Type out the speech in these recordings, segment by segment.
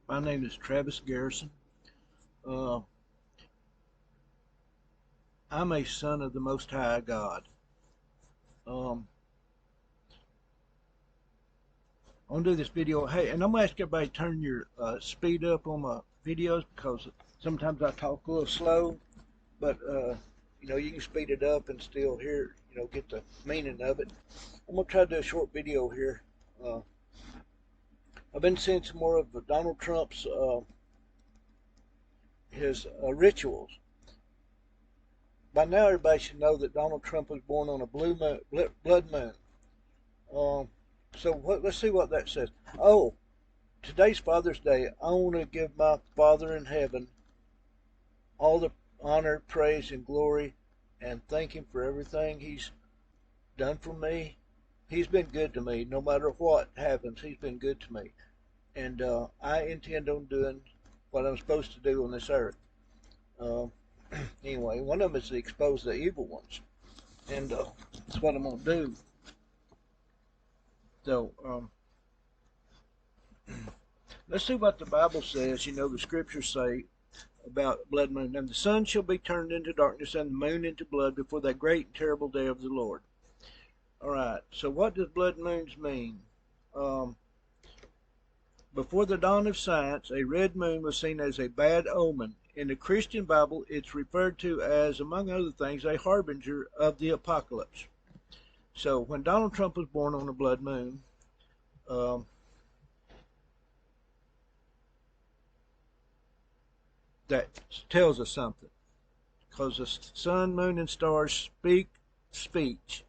My name is Travis Garrison. Uh, I'm a son of the Most High God. Um, I'm gonna do this video. Hey, and I'm gonna ask everybody to turn your speed up on my videos because sometimes I talk a little slow, but you can speed it up and still hear, get the meaning of it. I'm gonna try to do a short video here. Uh, I've been seeing some more of Donald Trump's his rituals. By now, everybody should know that Donald Trump was born on a blood moon. Um, let's see what that says. Oh, today's Father's Day. I want to give my Father in heaven all the honor, praise, and glory, and thank Him for everything He's done for me. He's been good to me. No matter what happens, He's been good to me. And I intend on doing what I'm supposed to do on this earth. Uh, anyway, one of them is to expose the evil ones. And that's what I'm going to do. So, let's see what the Bible says. The scriptures say about blood moon. And the sun shall be turned into darkness and the moon into blood before that great and terrible day of the Lord. All right. So what does blood moons mean? Before the dawn of science, a red moon was seen as a bad omen. In the Christian Bible, it's referred to as, among other things, a harbinger of the apocalypse. So when Donald Trump was born on a blood moon, that tells us something. Because the sun, moon, and stars speak speech,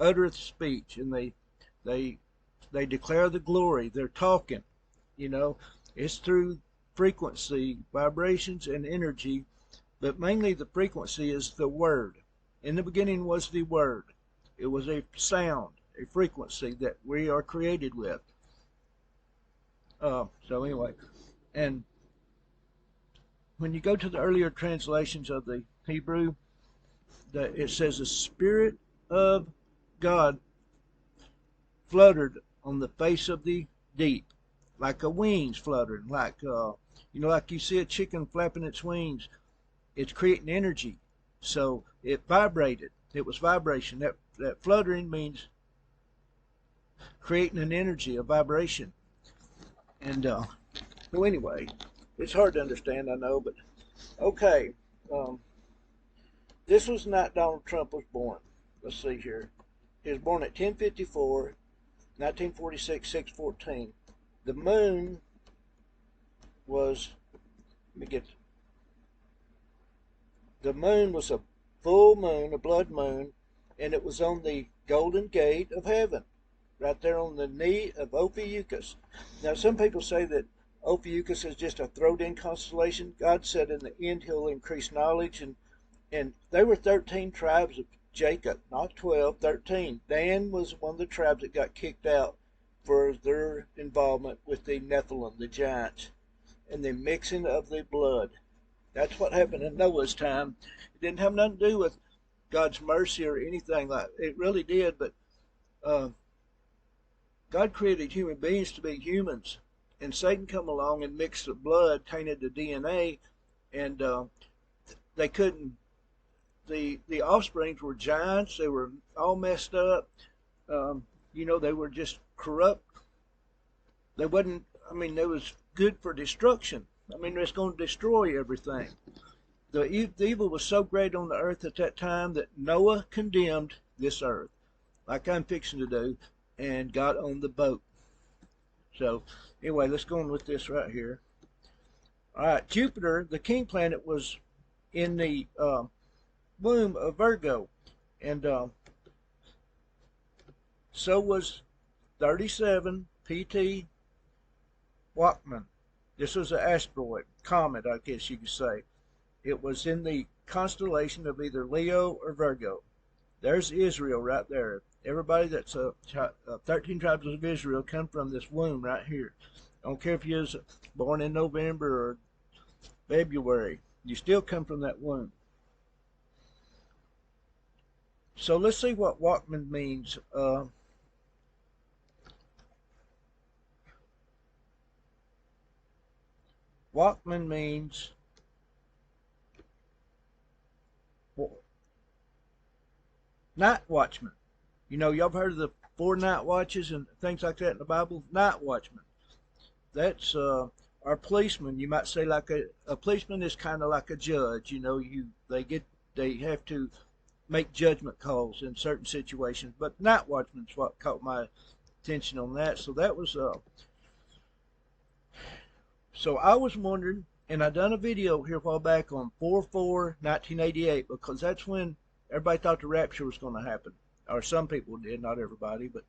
uttereth speech, and they declare the glory. They're talking. It's through frequency, vibrations, and energy, but mainly the frequency is the word. In the beginning was the word. It was a sound, a frequency that we are created with. So anyway, and when you go to the earlier translations of the Hebrew, it says the Spirit of God fluttered on the face of the deep, like a wings fluttering, like like you see a chicken flapping its wings. It's creating energy, so it vibrated. It was vibration. That fluttering means creating an energy, a vibration. And so anyway, it's hard to understand, I know, but okay. This was the night Donald Trump was born. Let's see here. He was born at 10:54, 1946, 6:14. The moon was, the moon was a full moon, a blood moon, and it was on the Golden Gate of Heaven, right there on the knee of Ophiuchus. Now, some people say that Ophiuchus is just a thrown-in constellation. God said in the end He'll increase knowledge, and there were 13 tribes of Jacob, not 12, 13. Dan was one of the tribes that got kicked out for their involvement with the Nephilim, the giants, and the mixing of the blood. That's what happened in Noah's time. It didn't have nothing to do with God's mercy or anything like it. It really did, but God created human beings to be humans, and Satan come along and mixed the blood, tainted the DNA, and they couldn't. The offsprings were giants. They were all messed up. They were just corrupt. They wasn't. They was good for destruction. It's going to destroy everything. The evil was so great on the earth at that time that Noah condemned this earth, like I'm fixing to do, and got on the boat. So anyway, let's go on with this right here. All right, Jupiter, the king planet, was in the womb of Virgo, and so was 37 PT Walkman. This was an asteroid, comet, I guess you could say. It was in the constellation of either Leo or Virgo. There's Israel right there. Everybody that's 13 tribes of Israel come from this womb right here. I don't care if you was born in November or February. You still come from that womb. So let's see what Walkman means. Watchman means night watchman. You know, y'all heard of the 4 night watches and things like that in the Bible? Night watchman. That's our policeman. You might say like a policeman is kind of like a judge. You know, they have to make judgment calls in certain situations. But night watchman's what caught my attention on that. So that was so I was wondering, and I done a video here a while back on 4/4/1988 because that's when everybody thought the rapture was going to happen, or some people did, not everybody, but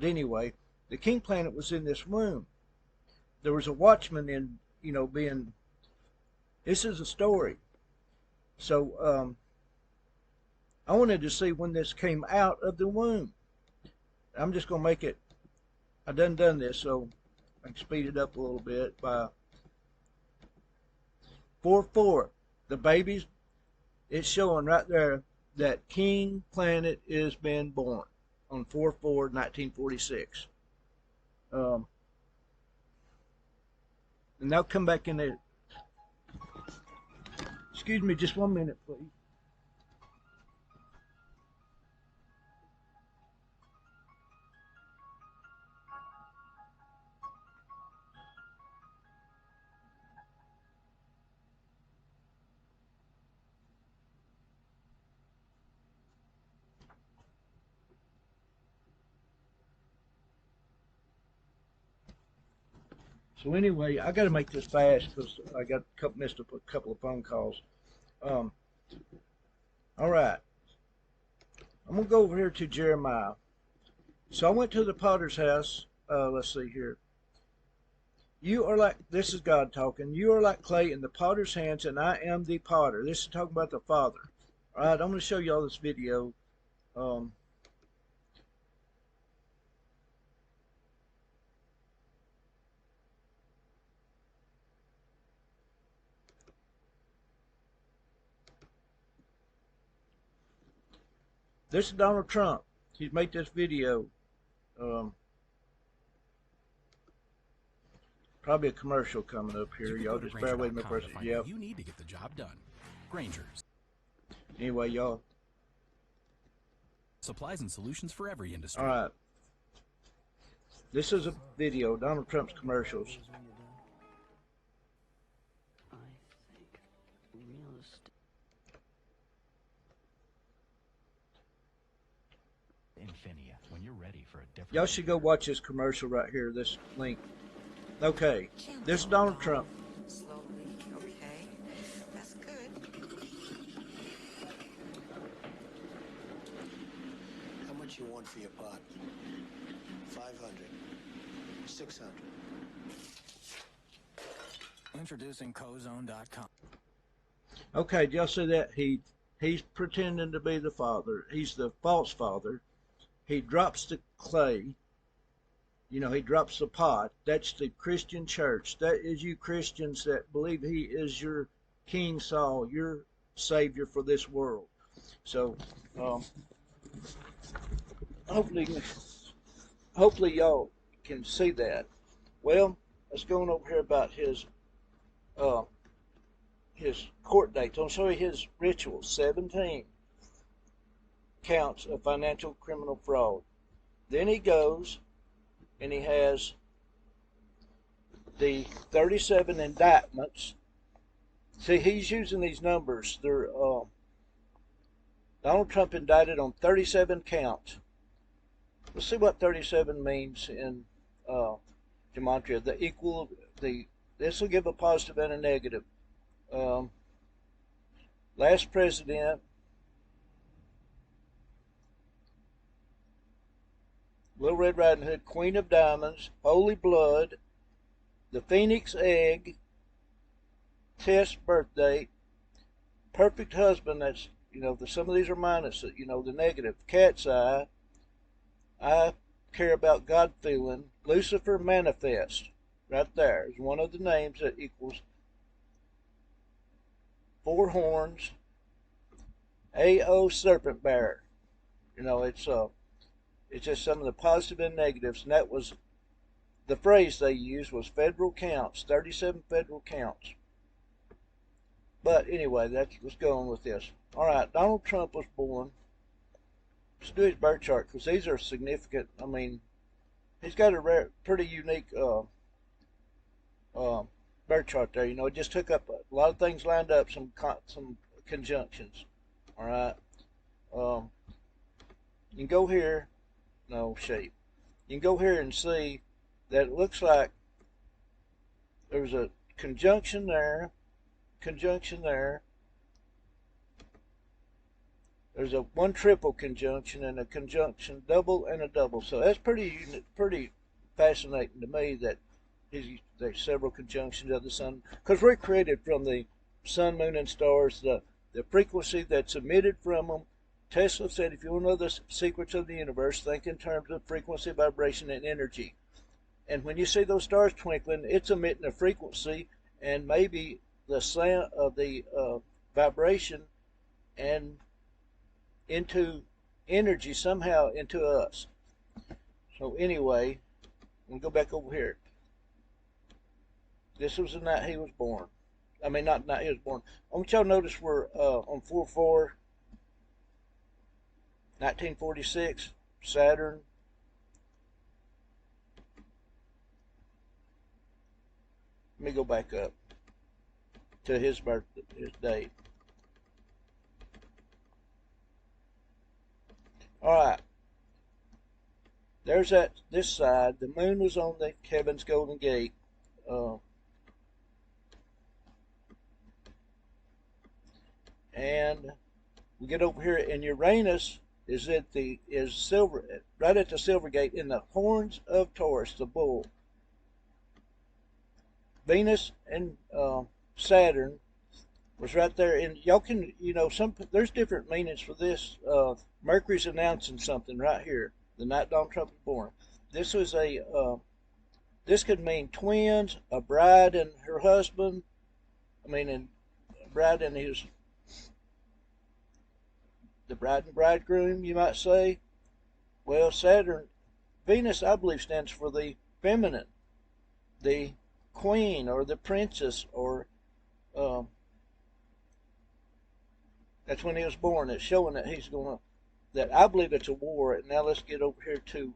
anyway, the king planet was in this room. There was a watchman in, you know, being. This is a story. So I wanted to see when this came out of the womb. I'm just gonna make it. I done this, so I can speed it up a little bit by 4/4. The babies. It's showing right there that King Planet is being born on 4/4/1946. And now come back in there. Excuse me, just 1 minute, please. So anyway, I got to make this fast because I missed a couple of phone calls. All right, I'm gonna go over here to Jeremiah. So I went to the potter's house. Let's see here. You are like, this is God talking. You are like clay in the potter's hands, and I am the potter. This is talking about the Father. All right, I'm going to show you all this video. This is Donald Trump. He's made this video. Probably a commercial coming up here. Y'all just bear with me for a second. Yep. You need to get the job done. Granger's. Anyway, y'all. Supplies and solutions for every industry. All right. This is a video. Donald Trump's commercials. When you're ready for a different. Y'all should go watch this commercial right here. This link. Okay, this is Donald Trump. Slowly, okay, that's good. How much you want for your pot? 500, 600. Introducing Cozone.com. Okay, do y'all see that? He's pretending to be the father. He's the false father. He drops the clay. You know, he drops the pot. That's the Christian church. That is you Christians that believe he is your King Saul, your Savior for this world. So, hopefully y'all can see that. Well, let's go on over here about his court dates. I'll show you his rituals. 17 counts of financial criminal fraud. Then he goes and he has the 37 indictments. See, he's using these numbers. They're Donald Trump indicted on 37 counts. Let's see what 37 means in gematria. This will give a positive and a negative. Last president. Little Red Riding Hood, Queen of Diamonds, Holy Blood, the Phoenix Egg, Test birth date, Perfect Husband. That's, you know, some of these are minus, you know, the negative. Cat's Eye, I Care About God Feeling, Lucifer Manifest. Right there is one of the names that equals 4 horns. AO Serpent Bearer. You know, it's just some of the positive and negatives, and that was the phrase they used was federal counts, 37 federal counts. But anyway, let's go on with this. All right, Donald Trump was born. Let's do his birth chart because these are significant. I mean, he's got a pretty unique birth chart there. You know, it just took up a lot of things lined up, some conjunctions. All right. You can go here. No, shape. You can go here and see that it looks like there's a conjunction there, there's a one triple conjunction and a conjunction double and a double. So that's pretty fascinating to me that there's several conjunctions of the sun, because we're created from the sun, moon, and stars, the frequency that's emitted from them. Tesla said, if you want to know the secrets of the universe, think in terms of frequency, vibration, and energy. And when you see those stars twinkling, it's emitting a frequency and maybe the sound of the vibration and into energy somehow into us. So anyway, we'll go back over here. This was the night he was born. I mean, not the night he was born. I want y'all to notice we're on 4/4, 1946, Saturn. Let me go back up to his birthday, his date. All right. There's this side. The moon was on the Kevin's Golden Gate. And we get over here, and Uranus is silver, right at the Silver Gate in the horns of Taurus, the bull. Venus and Saturn was right there, and y'all can, there's different meanings for this. Mercury's announcing something right here, the night Donald Trump was born. This was this could mean twins, a bride and her husband. And bride and the bride and bridegroom, you might say. Well, Venus, I believe, stands for the feminine, the queen or the princess, or that's when he was born. It's showing that that I believe it's a war. Now let's get over here to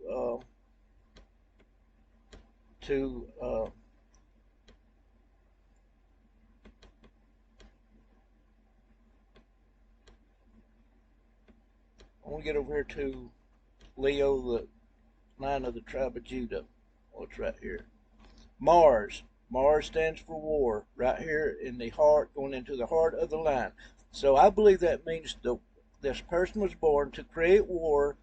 I want to get over here to Leo, the line of the tribe of Judah. Oh, it's right here. Mars. Mars stands for war, right here in the heart, going into the heart of the line. So I believe that means this person was born to create war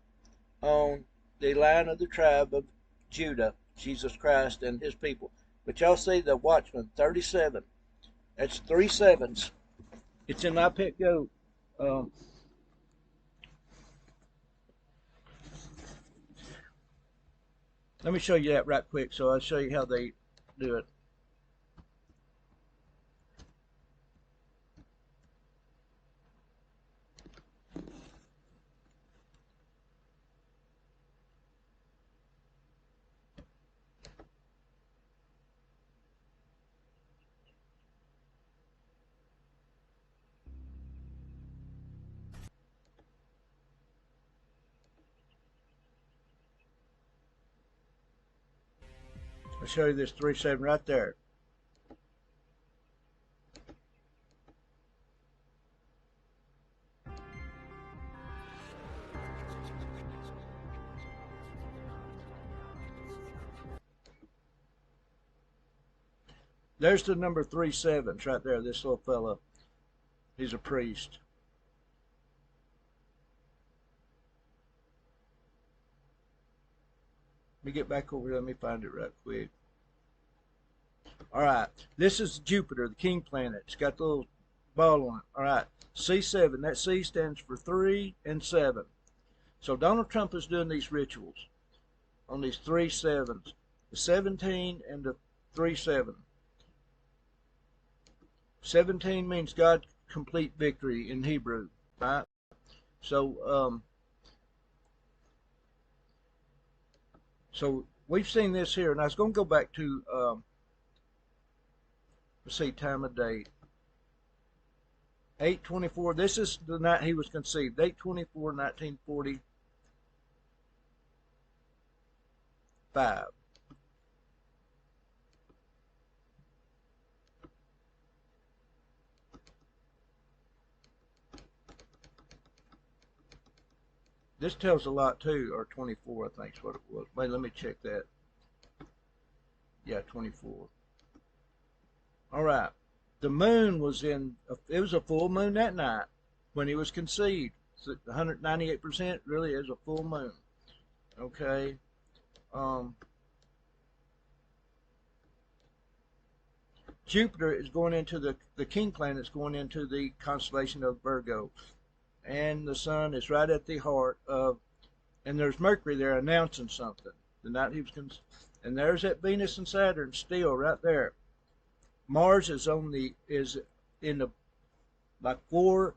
on the line of the tribe of Judah, Jesus Christ and his people. But y'all see the Watchman, 37. That's 3 sevens. It's in my pet goat. Let me show you that right quick, so I'll show you how they do it. I'll show you this 3/7 right there. There's the number 3 sevens right there. This little fella, he's a priest. Let me get back over here. Let me find it right quick. All right, this is Jupiter, the king planet. It's got the little ball on it. All right, C7. That C stands for 3 and 7. So Donald Trump is doing these rituals on these 3 sevens, the 17 and the 3/7. 17 means God complete victory in Hebrew, right? So we've seen this here, and I was going to go back to, let's see, time of date. 8/24. This is the night he was conceived. 8/24, 1945. This tells a lot too, or 24, I think is what it was. Wait, let me check that. Yeah, 24. All right. The moon was in, it was a full moon that night when he was conceived. So 198% really is a full moon. Okay. Jupiter is going into the king planet is going into the constellation of Virgo. And the sun is right at the heart of, and there's Mercury there announcing something. The night he was, and there's that Venus and Saturn still right there. Mars is in the, like 4,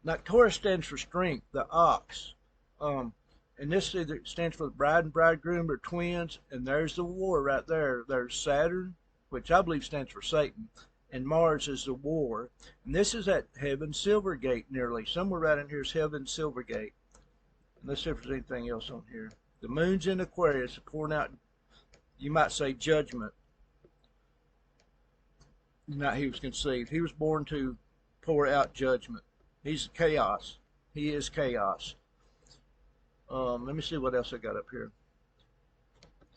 like Taurus stands for strength, the ox. And this either stands for the bride and bridegroom or twins, and there's the war right there. There's Saturn, which I believe stands for Satan, and Mars is the war. And this is at Heaven's Silver Gate nearly. Somewhere right in here is Heaven's Silver Gate. And let's see if there's anything else on here. The moon's in Aquarius, pouring out, you might say, judgment. The night he was conceived. He was born to pour out judgment. He's chaos. He is chaos. Let me see what else I got up here.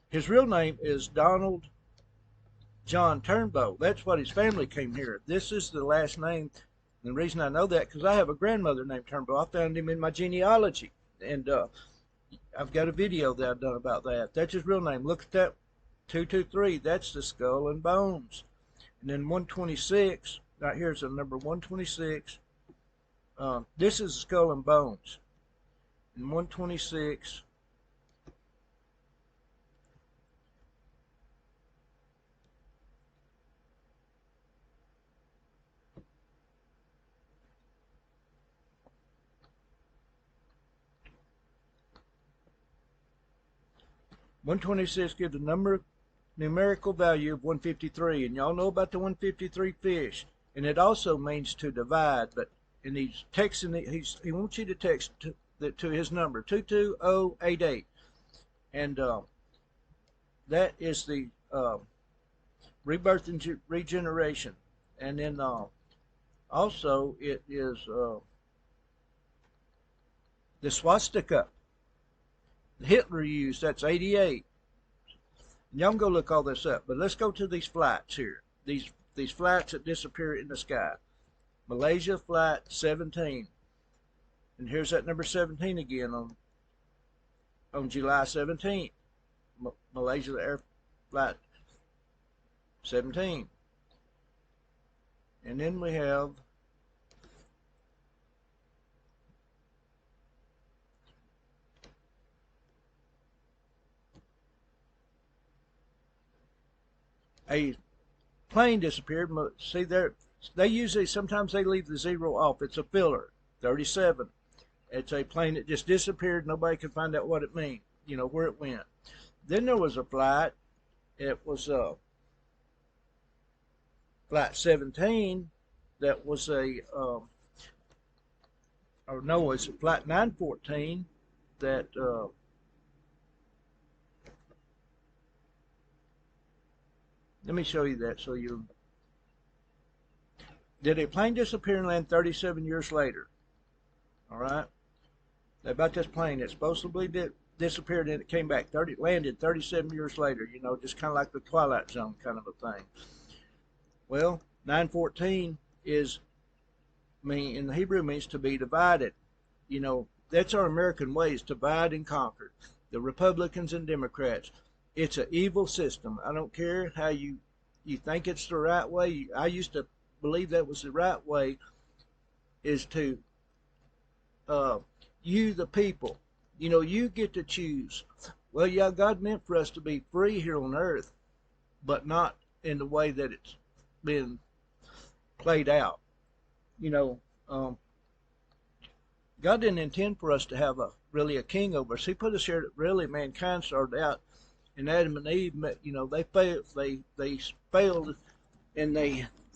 His real name is Donald John Turnbough. That's what his family came here. This is the last name. And the reason I know that because I have a grandmother named Turnbough. I found him in my genealogy. And I've got a video that I've done about that. That's his real name. Look at that 223. That's the skull and bones. And then 126. Right here's the number 126. This is the skull and bones. And 126. gives a numerical value of 153, and y'all know about the 153 fish. And it also means to divide. But and he's texting it. He wants you to text to his number 22088, and that is the rebirth and regeneration. And then also it is the swastika Hitler used. That's 88. And y'all can go look all this up. But let's go to these flights here. These flights that disappear in the sky. Malaysia flight 17. And here's that number 17 again on July 17th. Malaysia Air Flight 17. And then we have a plane disappeared. See there, they usually, sometimes they leave the 0 off. It's a filler, 37. It's a plane that just disappeared. Nobody could find out what it means, where it went. Then there was a flight. It was flight 17 that was it's flight 914 that let me show you that so you. Did a plane disappear and land 37 years later? All right. About this plane, it supposedly disappeared and it came back. Landed 37 years later. Just kind of like the Twilight Zone kind of a thing. Well, 914 in the Hebrew means to be divided. That's our American way, is divide and conquer. The Republicans and Democrats. It's an evil system. I don't care how you think it's the right way. I used to believe that was the right way, is to you the people. You get to choose. Well, yeah, God meant for us to be free here on earth, but not in the way that it's been played out. God didn't intend for us to have really a king over us. He put us here that really mankind started out, and Adam and Eve, they failed. They failed, and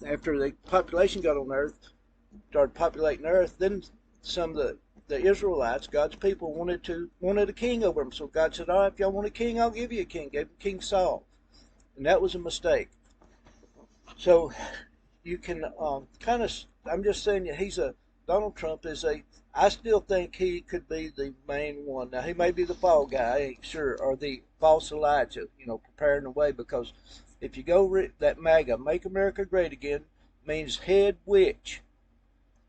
after the population got on Earth, started populating Earth. Then some of the Israelites, God's people, wanted a king over them. So God said, "All right, if y'all want a king, I'll give you a king." Gave him King Saul, and that was a mistake. So you can kind of. I'm just saying that Donald Trump is I still think he could be the main one. Now, he may be the fall guy, I ain't sure, or the false Elijah, preparing the way, because if you go that MAGA, Make America Great Again, means head witch.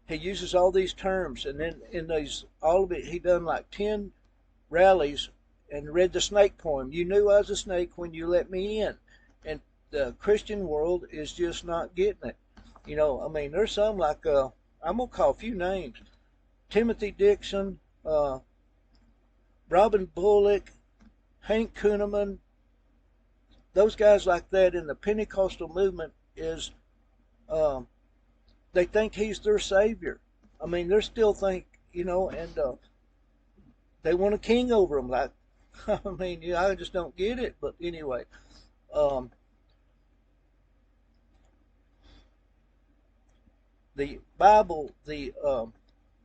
He uses all these terms, and then in all of it, he done like 10 rallies and read the snake poem. You knew I was a snake when you let me in. And the Christian world is just not getting it. There's some like, I'm going to call a few names. Timothy Dixon, Robin Bullock, Hank Kuhneman, those guys like that in the Pentecostal movement they think he's their savior. They still think, and they want a king over them. Like, I just don't get it. But anyway, the Bible, the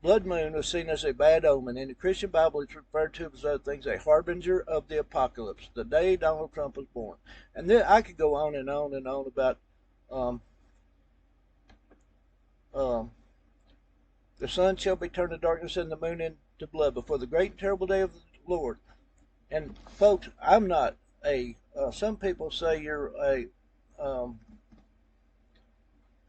blood moon was seen as a bad omen. In the Christian Bible, it's referred to as other things, a harbinger of the apocalypse, the day Donald Trump was born. And then I could go on and on and on about the sun shall be turned to darkness and the moon into blood before the great and terrible day of the Lord. And folks, I'm not some people say you're a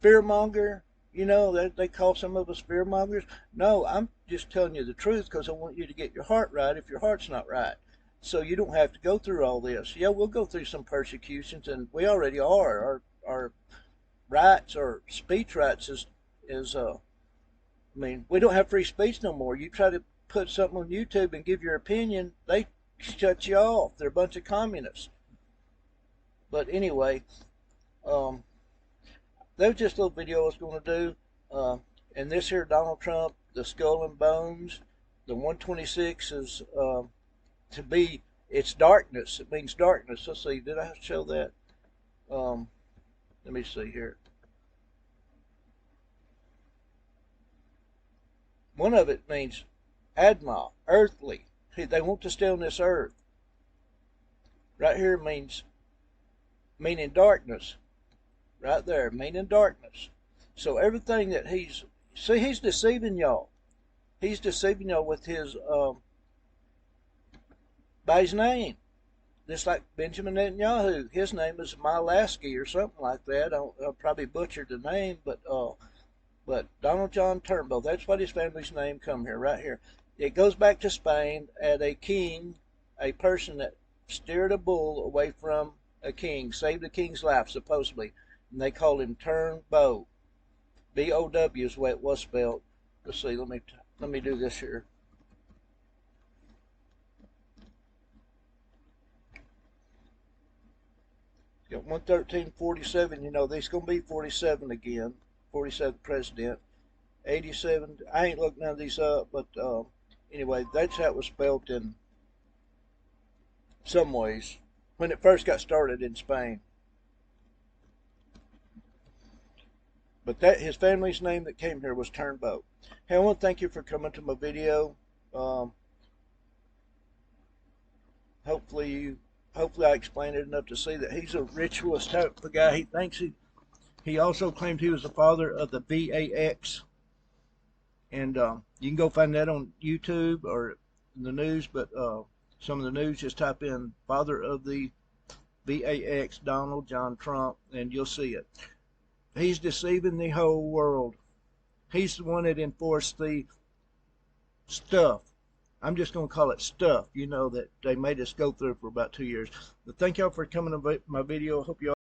fearmonger. They call some of us fearmongers. No, I'm just telling you the truth because I want you to get your heart right if your heart's not right. So you don't have to go through all this. Yeah, we'll go through some persecutions, and we already are. Our rights, or speech rights we don't have free speech no more. You try to put something on YouTube and give your opinion, they shut you off. They're a bunch of communists. But anyway, that was just a little video I was going to do. And this here Donald Trump, the skull and bones, the 126 is it's darkness. It means darkness. Let's see, did I show that? Let me see here. One of it means Adma, earthly. They want to stay on this earth. Right here meaning darkness. Right there, meaning darkness. So everything that he's deceiving y'all. He's deceiving y'all with his by his name. Just like Benjamin Netanyahu, his name is Milaski or something like that. I'll probably butchered the name, but Donald John Turnbough, that's what his family's name come here, right here. It goes back to Spain at a king, a person that steered a bull away from a king, saved the king's life supposedly, and they called him Turnbough. B-O-W is the way it was spelled. Let's see, let me do this here. Got 113.47. There's going to be 47 again. 47th president. 87. I ain't looked none of these up, but anyway, that's how it was spelled in some ways when it first got started in Spain. But his family's name that came here was Turnbough. Hey, I want to thank you for coming to my video. Hopefully I explained it enough to see that he's a ritualist type of guy. He thinks he also claimed he was the father of the VAX. And you can go find that on YouTube or in the news, but some of the news, just type in father of the VAX, Donald John Trump, and you'll see it. He's deceiving the whole world. He's the one that enforced the stuff. I'm just going to call it stuff, that they made us go through for about 2 years. But thank y'all for coming to my video. I hope y'all